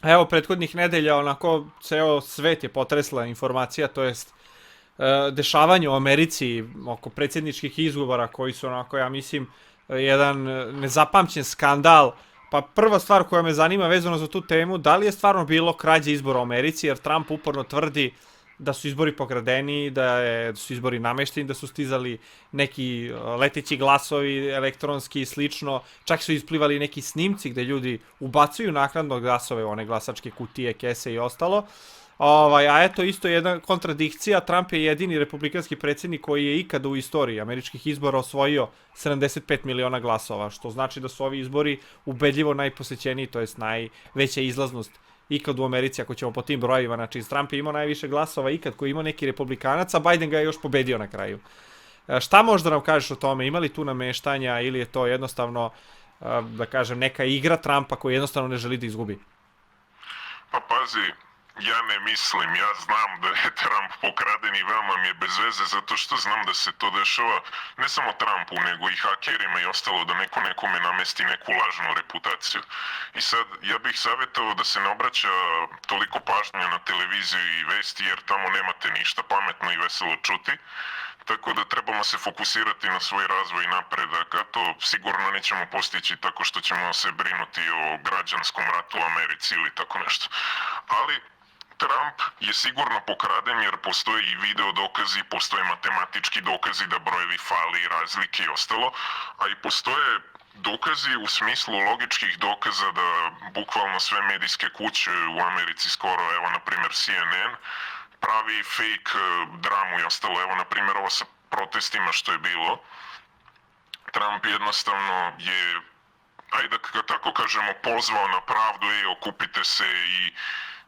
Evo, prethodnih nedelja, onako, ceo svet je potresla informacija, to jest dešavanje u Americi oko predsjedničkih izgovora koji su onako, ja mislim, jedan nezapamćen skandal. Pa prva stvar koja me zanima vezano za tu temu, da li je stvarno bilo krađe izbora u Americi, jer Trump uporno tvrdi da su izbori pokradeni, da su izbori namešteni, da su stizali neki leteći glasovi, elektronski i slično. Čak su isplivali neki snimci gde ljudi ubacuju naknadno glasove u one glasačke kutije, kese i ostalo. A eto isto jedna kontradikcija, Trump je jedini republikanski predsjednik koji je ikada u istoriji američkih izbora osvojio 75 miliona glasova, što znači da su ovi izbori ubedljivo najposećeniji, to jest najveća izlaznost ikad u Americi, ako ćemo po tim brojevima, znači Trump je imao najviše glasova ikad koji je imao neki republikanac, a Biden ga je još pobedio na kraju. Šta možda nam kažeš o tome, ima li tu nameštanja ili je to jednostavno, da kažem, neka igra Trumpa koji jednostavno ne želi da izgubi? Pa pazi, ja ne mislim, ja znam da je Trump pokraden i veoma mi je bez veze zato što znam da se to dešava ne samo Trumpu nego i hakerima i ostalo da neko nekome namesti neku lažnu reputaciju. I sad ja bih savjetovao da se ne obraća toliko pažnje na televiziju i vesti jer tamo nemate ništa pametno i veselo čuti. Tako da trebamo se fokusirati na svoj razvoj i napredak, a to sigurno nećemo postići tako što ćemo se brinuti o građanskom ratu u Americi ili tako nešto. Ali Trump je sigurno pokraden jer postoje i video dokazi, postoje matematički dokazi da brojevi fali, razlike i ostalo, a i postoje dokazi u smislu logičkih dokaza da bukvalno sve medijske kuće u Americi skoro, evo na primjer CNN, pravi fake dramu i ostalo. Evo na primjer ovo sa protestima što je bilo. Trump jednostavno je, ajde da tako kažemo, pozvao na pravdu i okupite se i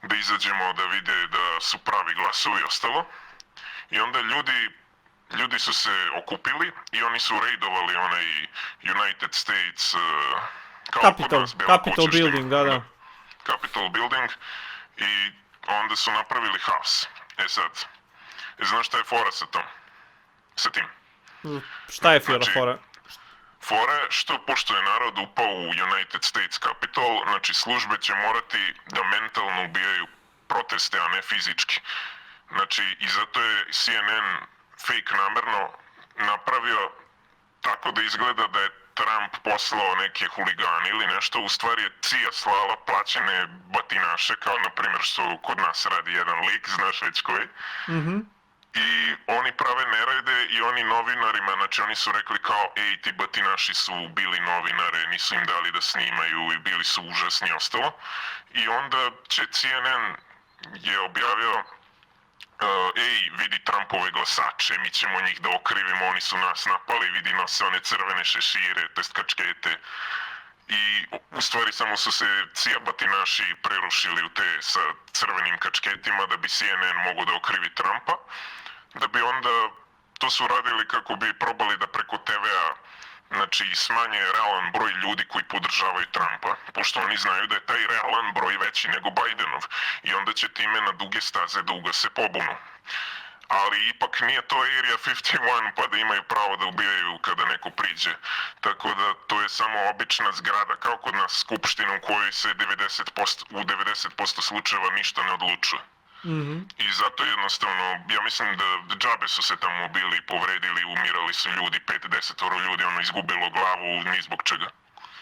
da izađemo da vide da su pravi glasovi i ostalo. I onda ljudi su se okupili i oni su rejdovali onaj United States kao kod nas Bela Capitol kuća, Building, da. Capitol Building i onda su napravili haos. E sad, znaš šta je fora sa tim? Šta je Znači, fora? fora je što pošto je narod upao u United States Capitol, znači službe će morati da mentalno ubijaju proteste, a ne fizički. Znači, i zato je CNN fake namerno napravio tako da izgleda da je Trump poslao neke huligane ili nešto, u stvari je CIA slala plaćene batinaše, kao na primjer što kod nas radi jedan lik, znaš već koji. I oni prave nerede i oni novinarima, znači oni su rekli kao, ej, ti batinaši su bili novinare, nisu im dali da snimaju i bili su užasni i ostalo. I onda će CNN je objavio, ej, vidi Trumpove glasače, mi ćemo njih da okrivimo, oni su nas napali, vidi nose one crvene šešire, to jest kačkete. I u stvari samo su se cijabatinaši prerušili u te sa crvenim kačketima da bi CNN mogao da okrivi Trumpa, da bi onda to su radili kako bi probali da preko TV-a znači smanje realan broj ljudi koji podržavaju Trumpa, pošto oni znaju da je taj realan broj veći nego Bidenov i onda će time na duge staze da ugase pobunu. Ali ipak nije to Area 51 pa da imaju pravo da ubijaju kada neko priđe. Tako da to je samo obična zgrada, kao kod nas skupština u kojoj se 90%, u 90% slučajeva ništa ne odlučuje. I zato jednostavno, ja mislim da džabe su se tamo bili povredili, umirali su ljudi, 5-10 ljudi, ono izgubilo glavu, ni zbog čega.